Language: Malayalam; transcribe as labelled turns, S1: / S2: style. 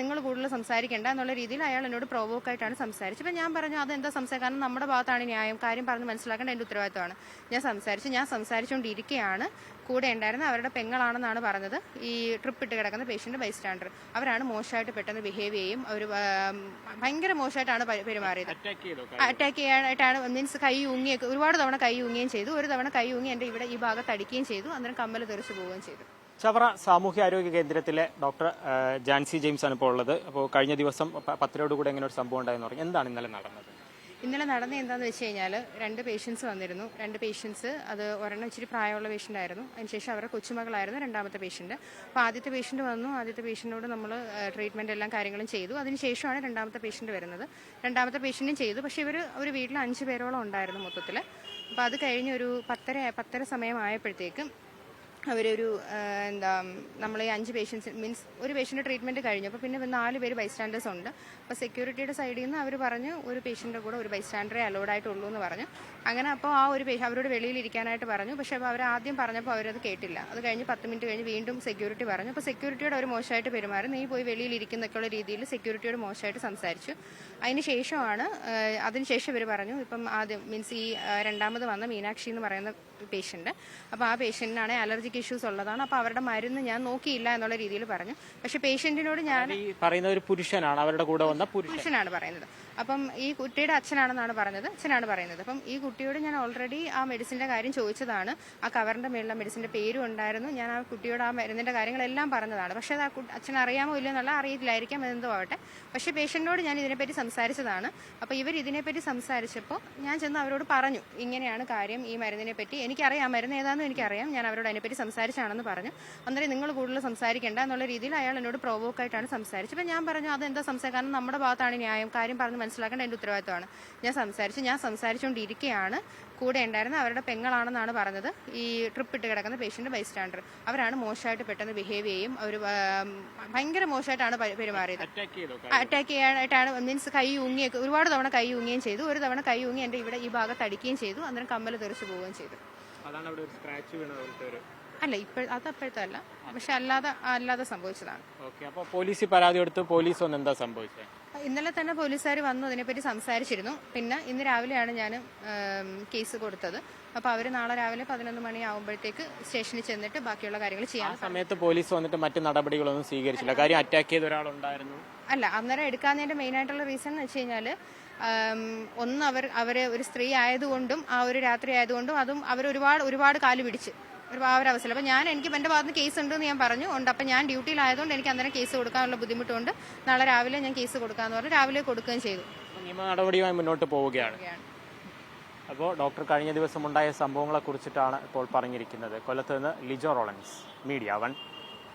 S1: നിങ്ങൾ കൂടുതൽ സംസാരിക്കേണ്ട എന്നുള്ള രീതിയിൽ അയാൾ എന്നോട് പ്രൊവോക്കായിട്ടാണ് സംസാരിച്ചത്. അപ്പോൾ ഞാൻ പറഞ്ഞു അതെന്താ സംസാരിക്കുക, കാരണം നമ്മുടെ ഭാഗത്താണ് ന്യായം, കാര്യം പറഞ്ഞ് മനസ്സിലാക്കേണ്ട എൻ്റെ ഉത്തരവാദിത്തമാണ്. ഞാൻ സംസാരിച്ചുകൊണ്ടിരിക്കുകയാണ്. കൂടെ ഉണ്ടായിരുന്ന അവരുടെ പെങ്ങളാണെന്നാണ് പറഞ്ഞത് ഈ ട്രിപ്പ് ഇട്ട് കിടക്കുന്ന പേഷ്യൻ്റ് ബൈസ്റ്റാൻഡർ. അവരാണ് മോശമായിട്ട് പെട്ടെന്ന് ബിഹേവ് ചെയ്യും, അവർ ഭയങ്കര മോശമായിട്ടാണ് പെരുമാറിയത്. അറ്റാക്ക് ചെയ്യാനായിട്ടാണ്, മീൻസ് കൈ ഊങ്ങിയൊക്കെ ഒരുപാട് തവണ കൈ ഊങ്ങുകയും ചെയ്തു. ഒരു തവണ കൈ ഊങ്ങി എൻ്റെ ഇവിടെ ഈ ഭാഗത്ത് അടിക്കുകയും ചെയ്തു. അന്നേരം കമ്മൽ തെറിച്ചു പോവുകയും ചെയ്തു.
S2: ചവറ സാമൂഹ്യാരോഗ്യ കേന്ദ്രത്തിലെ ഡോക്ടർ ജാൻസി ജെയിംസ് ആണ് ഇപ്പോൾ ഉള്ളത്. അപ്പോൾ കഴിഞ്ഞ ദിവസം 10 കൂടെ ഇങ്ങനെ ഒരു സംഭവം ഉണ്ടായെന്ന് പറഞ്ഞു. എന്താണ് ഇന്നലെ നടന്നത്?
S1: ഇന്നലെ നടന്നത് എന്താണെന്ന് വെച്ച് കഴിഞ്ഞാൽ 2 പേഷ്യൻസ് വന്നിരുന്നു. 2 പേഷ്യൻസ്, അത് ഒരെണ്ണം ഇച്ചിരി പ്രായമുള്ള പേഷ്യൻ്റ് ആയിരുന്നു. അതിനുശേഷം അവരുടെ കൊച്ചുമകളായിരുന്നു രണ്ടാമത്തെ പേഷ്യൻ്റ്. അപ്പോൾ ആദ്യത്തെ പേഷ്യൻ്റ് വന്നു. ആദ്യത്തെ പേഷ്യൻറ്റിനോട് നമ്മൾ ട്രീറ്റ്മെൻറ്റ് എല്ലാ കാര്യങ്ങളും ചെയ്തു. അതിനുശേഷമാണ് രണ്ടാമത്തെ പേഷ്യൻ്റ് വരുന്നത്. രണ്ടാമത്തെ പേഷ്യൻറ്റും ചെയ്തു. പക്ഷേ ഒരു വീട്ടിൽ 5 പേരോളം ഉണ്ടായിരുന്നു മൊത്തത്തിൽ. അപ്പോൾ അത് കഴിഞ്ഞ് ഒരു 10:30 സമയമായപ്പോഴത്തേക്കും അവരൊരു നമ്മൾ ഈ 5 പേഷ്യൻസ് മീൻസ് ഒരു പേഷ്യൻ്റ് ട്രീറ്റ്മെൻറ്റ് കഴിഞ്ഞു. അപ്പോൾ പിന്നെ 4 പേര് ബൈസ്റ്റാൻഡേഴ്സ് ഉണ്ട്. അപ്പോൾ സെക്യൂരിറ്റിയുടെ സൈഡിൽ നിന്ന് അവർ പറഞ്ഞു ഒരു പേഷ്യൻ്റെ കൂടെ ഒരു ബൈസ്റ്റാൻഡറെ അലൗഡ് ആയിട്ടുള്ളൂ എന്ന് പറഞ്ഞു. അങ്ങനെ അപ്പോൾ ആ ഒരു അവരോട് വെളിയിലിരിക്കാനായിട്ട് പറഞ്ഞു. പക്ഷേ അപ്പോൾ അവർ ആദ്യം പറഞ്ഞപ്പോൾ അവരത് കേട്ടില്ല. അത് കഴിഞ്ഞ് 10 മിനിറ്റ് കഴിഞ്ഞ് വീണ്ടും സെക്യൂരിറ്റി പറഞ്ഞു. അപ്പോൾ സെക്യൂരിറ്റിയോട് അവർ മോശമായിട്ട് പെരുമാറി, നീ പോയി വെളിയിലിരിക്കുന്നൊക്കെയുള്ള രീതിയിൽ സെക്യൂരിറ്റിയോട് മോശമായിട്ട് സംസാരിച്ചു. അതിനുശേഷം ഇവർ പറഞ്ഞു ഇപ്പം ആദ്യം മീൻസ് ഈ രണ്ടാമത് വന്ന മീനാക്ഷി എന്ന് പറയുന്ന പേഷ്യൻ്റ്, അപ്പോൾ ആ പേഷ്യൻറ്റിനാണ് അലർജിക് ഇഷ്യൂസ് ഉള്ളതാണ്. അപ്പോൾ അവരുടെ മരുന്ന് ഞാൻ നോക്കിയില്ല എന്നുള്ള രീതിയിൽ പറഞ്ഞു. പക്ഷേ പേഷ്യൻറ്റിനോട് ഞാൻ
S2: പറയുന്ന ഒരു പുരുഷനാണ്, അവരുടെ കൂടെ വന്ന
S1: പുരുഷനാണ് പറയുന്നത്. അപ്പം ഈ കുട്ടിയുടെ അച്ഛനാണ് പറയുന്നത്. അപ്പം ഈ കുട്ടിയോട് ഞാൻ ഓൾറെഡി ആ മെഡിസിൻ്റെ കാര്യം ചോദിച്ചതാണ്. ആ കവറിൻ്റെ മേളിലെ മെഡിസിൻ്റെ പേരും ഉണ്ടായിരുന്നു. ഞാൻ ആ കുട്ടിയോട് ആ മരുന്നിൻ്റെ കാര്യങ്ങളെല്ലാം പറഞ്ഞതാണ്. പക്ഷേ അത് ആ അച്ഛൻ അറിയാമോ ഇല്ലയോ എന്നുള്ള അറിയില്ലായിരിക്കാം, എന്തോ ആവട്ടെ. പക്ഷേ പേഷ്യൻറ്റിനോട് ഞാൻ ഇതിനെപ്പറ്റി സംസാരിച്ചതാണ്. അപ്പോൾ ഇവർ ഇതിനെപ്പറ്റി സംസാരിച്ചപ്പോൾ ഞാൻ ചെന്ന് അവരോട് പറഞ്ഞു ഇങ്ങനെയാണ് കാര്യം, ഈ മരുന്നിനെ പറ്റി എനിക്കറിയാം, മരുന്ന് ഏതാണെന്ന് എനിക്കറിയാം, ഞാൻ അവരോട് അതിനെപ്പറ്റി സംസാരിച്ചാണെന്ന് പറഞ്ഞു. അന്നേരം നിങ്ങൾ കൂടുതൽ സംസാരിക്കേണ്ട എന്നുള്ള രീതിയിൽ അയാൾ എന്നോട് പ്രൊവോക്കായിട്ടാണ് സംസാരിച്ചത്. അപ്പോൾ ഞാൻ പറഞ്ഞു അതെന്താ സംസാരിക്കുക, കാരണം നമ്മുടെ ഭാഗത്താണ് ന്യായം, കാര്യം പറഞ്ഞ് മനസ്സിലാക്കേണ്ട എൻ്റെ ഉത്തരവാദിത്തമാണ്. ഞാൻ സംസാരിച്ചുകൊണ്ടിരിക്കുകയാണ്. കൂടെ ഉണ്ടായിരുന്ന അവരുടെ പെങ്ങളാണെന്നാണ് പറഞ്ഞത് ഈ ട്രിപ്പ് ഇട്ട് കിടക്കുന്ന പേഷ്യൻ്റ് ബൈസ്റ്റാൻഡർ. അവരാണ് മോശമായിട്ട് പെട്ടെന്ന് ബിഹേവ് ചെയ്യും, അവർ ഭയങ്കര മോശമായിട്ടാണ് പെരുമാറിയത്. അറ്റാക്ക് ചെയ്യാനായിട്ടാണ്, മീൻസ് കൈ ഊങ്ങിയൊക്കെ ഒരുപാട് തവണ കൈ ഊങ്ങുകയും ചെയ്തു. ഒരു തവണ കൈ ഊങ്ങി എൻ്റെ ഇവിടെ ഈ ഭാഗത്ത് അടിക്കുകയും ചെയ്തു. അന്നേരം കമ്മൽ തെറിച്ചു പോവുകയും ചെയ്തു. അല്ല, അപ്പോഴത്തെ അല്ല, പക്ഷെ അല്ലാതെ സംഭവിച്ചതാണ്.
S2: അപ്പോൾ പോലീസിൽ പരാതി കൊടുത്തു. പോലീസ് വന്ന് എന്താ സംഭവിച്ചത്?
S1: ഇന്നലെ തന്നെ പോലീസുകാർ വന്നു, അതിനെപ്പറ്റി സംസാരിച്ചിരുന്നു. പിന്നെ ഇന്ന് രാവിലെയാണ് ഞാൻ കേസ് കൊടുത്തത്. അപ്പോൾ അവർ നാളെ രാവിലെ 11 മണിയാകുമ്പോഴത്തേക്ക് സ്റ്റേഷനിൽ ചെന്നിട്ട് ബാക്കിയുള്ള കാര്യങ്ങൾ ചെയ്യാൻ.
S2: സമയത്ത് പോലീസ് വന്നിട്ട് മറ്റു നടപടികളൊന്നും സ്വീകരിച്ചില്ല. കാര്യം അറ്റാക്ക് ചെയ്ത ഒരാളുണ്ടായിരുന്നു.
S1: അല്ല, അന്നേരം എടുക്കാത്തതിന്റെ മെയിൻ ആയിട്ടുള്ള റീസൺ എന്ന് വെച്ച് കഴിഞ്ഞാൽ ഒന്ന് അവരെ ഒരു സ്ത്രീ ആയതുകൊണ്ടും ആ ഒരു രാത്രി ആയതുകൊണ്ടും അതും അവർ ഒരുപാട് കാല് പിടിച്ച് ആ ഒരു അവസരം. അപ്പോൾ എനിക്ക് എൻ്റെ ഭാഗത്ത് കേസ് ഉണ്ടെന്ന് ഞാൻ പറഞ്ഞു ഉണ്ട്. അപ്പം ഞാൻ ഡ്യൂട്ടിയിലായതുകൊണ്ട് എനിക്ക് അന്നേരം കേസ് കൊടുക്കാനുള്ള ബുദ്ധിമുട്ടുണ്ട്. നാളെ രാവിലെ ഞാൻ കേസ് കൊടുക്കാമെന്ന് പറഞ്ഞു. രാവിലെ കൊടുക്കുകയും ചെയ്തു.
S2: നിയമ നടപടിയുമായി മുന്നോട്ട് പോവുകയാണ്. അപ്പോൾ ഡോക്ടർ കഴിഞ്ഞ ദിവസം ഉണ്ടായ സംഭവങ്ങളെ കുറിച്ചിട്ടാണ് ഇപ്പോൾ പറഞ്ഞിരിക്കുന്നത്. കൊല്ലത്ത് നിന്ന് ലിജോ റോളൻസ്, മീഡിയ 1.